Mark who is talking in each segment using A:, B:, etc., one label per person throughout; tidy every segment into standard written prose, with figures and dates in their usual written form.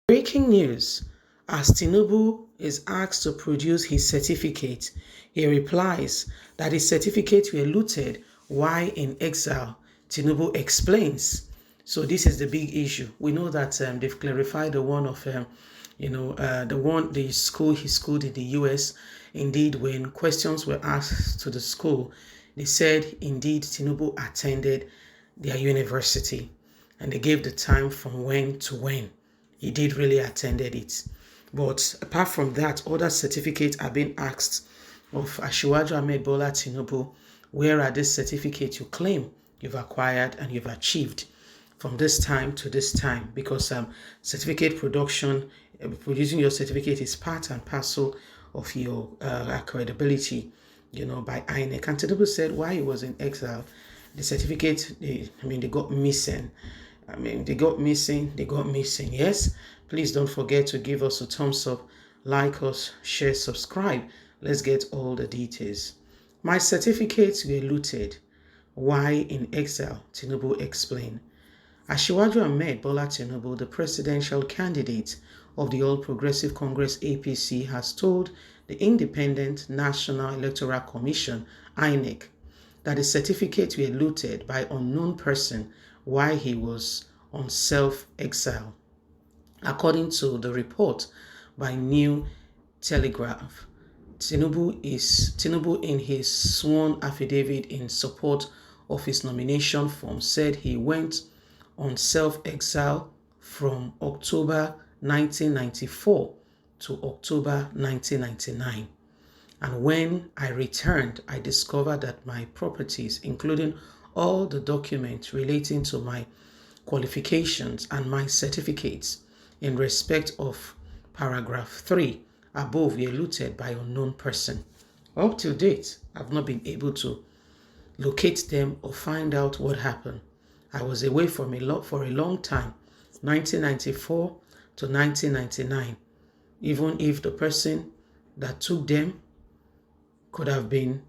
A: Breaking news. As Tinubu is asked to produce his certificate, he replies that his certificates were looted while in exile. Tinubu explains. So this is the big issue. We know that they've clarified the one of, the school he schooled in the US. Indeed, when questions were asked to the school, they said indeed Tinubu attended their university, and they gave the time from when to when he did really attended it. But apart from that, other certificates are being asked of Asiwaju Ahmed Bola Tinubu. Where are these certificates you claim you've acquired and you've achieved from this time to this time? Because certificate production, producing your certificate is part and parcel of your credibility, by Inec. And Tinubu said why he was in exile, the certificate, they got missing. They got missing. Yes, please don't forget to give us a thumbs up, like us, share, subscribe. Let's get all the details. My certificates were looted. Why in exile? Tinubu explained. Asiwaju Ahmed Bola Tinubu, the presidential candidate of the All Progressive Congress APC, has told the Independent National Electoral Commission, Inec, that the certificates were looted by unknown person while he was on self-exile. According to the report by New Telegraph, Tinubu in his sworn affidavit in support of his nomination form said he went on self-exile from October 1994 to October 1999. And when I returned, I discovered that my properties, including all the documents relating to my qualifications and my certificates in respect of paragraph 3 above, were looted by unknown person. Up to date, I've not been able to locate them or find out what happened. I was away for a long time, 1994 to 1999. Even if the person that took them could have been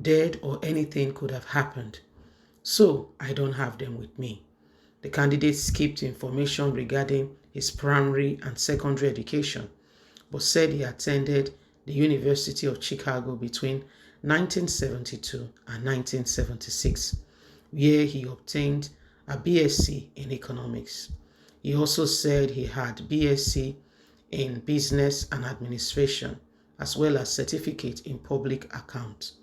A: dead or anything could have happened. So I don't have them with me. The candidate skipped information regarding his primary and secondary education, but said he attended the University of Chicago between 1972 and 1976, where he obtained a BSc in economics. He also said he had BSc in business and administration, as well as certificate in public account.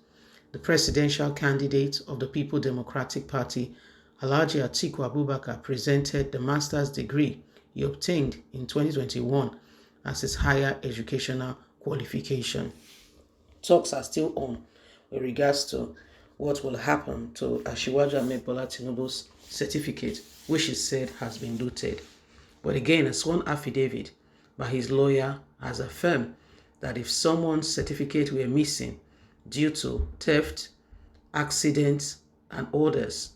A: The presidential candidate of the People Democratic Party, Alhaji Atiku Abubakar, presented the master's degree he obtained in 2021 as his higher educational qualification. Talks are still on with regards to what will happen to Asiwaju Ahmed Bola Tinubu's certificate, which is said has been looted. But again, a sworn affidavit by his lawyer has affirmed that if someone's certificate were missing due to theft, accidents, and others,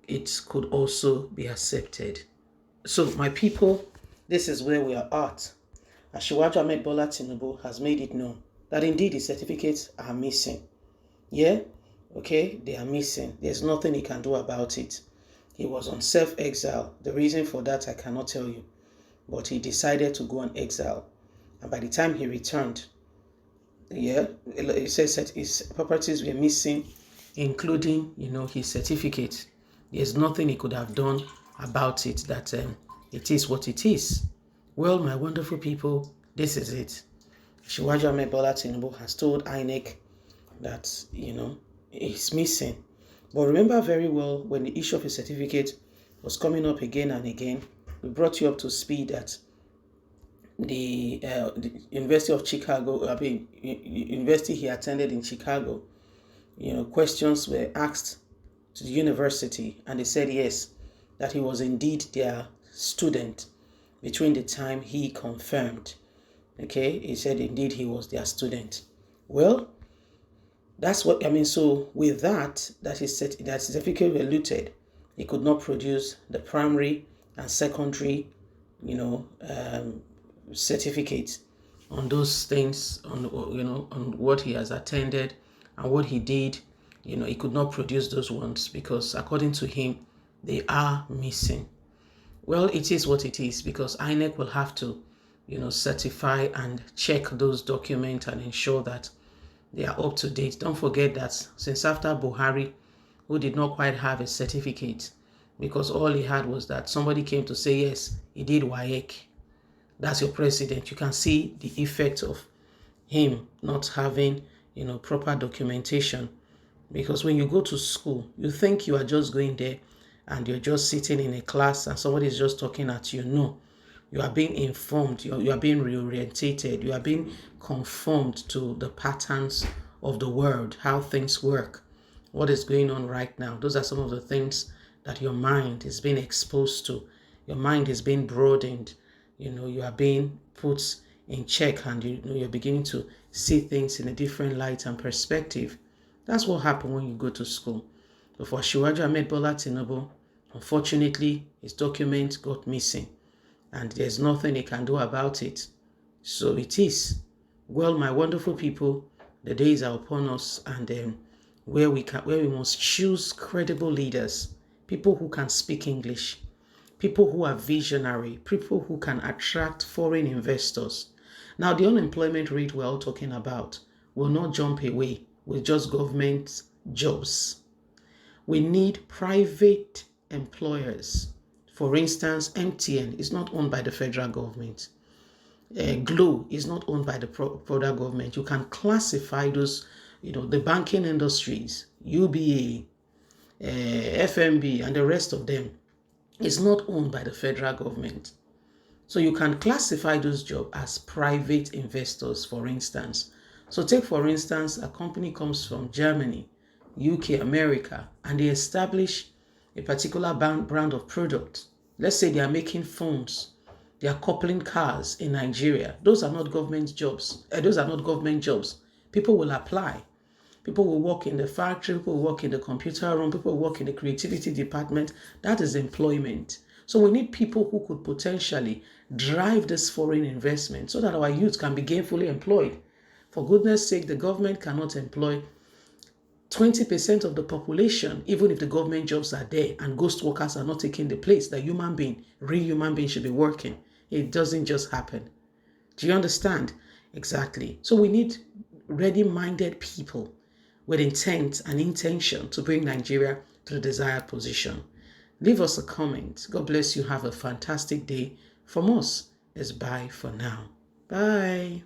A: it could also be accepted. So, my people, this is where we are at. Asiwaju Ahmed Bola Tinubu has made it known that indeed his certificates are missing. Yeah, okay, they are missing. There's nothing he can do about it. He was on self-exile. The reason for that I cannot tell you, but he decided to go on exile. And by the time he returned, he says that his properties were missing, including, his certificate. There's nothing he could have done about it, that it is what it is. Well, my wonderful people, this is it. Asiwaju Ahmed Bola Tinubu has told INEC that, it's missing. But remember very well, when the issue of his certificate was coming up again and again, we brought you up to speed that the University of Chicago, university he attended in Chicago, questions were asked to the university, and they said yes, that he was indeed their student between the time he confirmed. Okay, he said indeed he was their student. Well, that's what so with that his certificate were looted, he could not produce the primary and secondary, certificates on those things, on what he has attended and what he did. He could not produce those ones because according to him, they are missing. Well, it is what it is because INEC will have to, certify and check those documents and ensure that they are up to date. Don't forget that since after Buhari, who did not quite have a certificate, because all he had was that somebody came to say, yes, he did WAEC. That's your president. You can see the effect of him not having, proper documentation. Because when you go to school, you think you are just going there and you're just sitting in a class and somebody is just talking at you. No, you are being informed, you are being reorientated, you are being conformed to the patterns of the world, how things work, what is going on right now. Those are some of the things that your mind is being exposed to. Your mind is being broadened. You are being put in check, and you're beginning to see things in a different light and perspective. That's what happened when you go to school. But for Asiwaju Ahmed Bola Tinubu, unfortunately, his document got missing, and there's nothing he can do about it. So it is. Well, my wonderful people, the days are upon us, and where we must choose credible leaders, people who can speak English, people who are visionary, people who can attract foreign investors. Now, the unemployment rate we're all talking about will not jump away with just government jobs. We need private employers. For instance, MTN is not owned by the federal government. Glo is not owned by the federal government. You can classify those, the banking industries, UBA, FMB, and the rest of them is not owned by the federal government. So you can classify those jobs as private investors, for instance. So take, for instance, a company comes from Germany, UK, America, and they establish a particular brand of product. Let's say they are making phones. They are coupling cars in Nigeria. Those are not government jobs. Those are not government jobs. People will apply. People will work in the factory. People will work in the computer room. People will work in the creativity department. That is employment. So we need people who could potentially drive this foreign investment so that our youth can be gainfully employed. For goodness sake, the government cannot employ 20% of the population, even if the government jobs are there and ghost workers are not taking the place that real human being should be working. It doesn't just happen. Do you understand? Exactly. So we need ready-minded people with intent and intention to bring Nigeria to the desired position. Leave us a comment. God bless you. Have a fantastic day. From us, it's bye for now. Bye.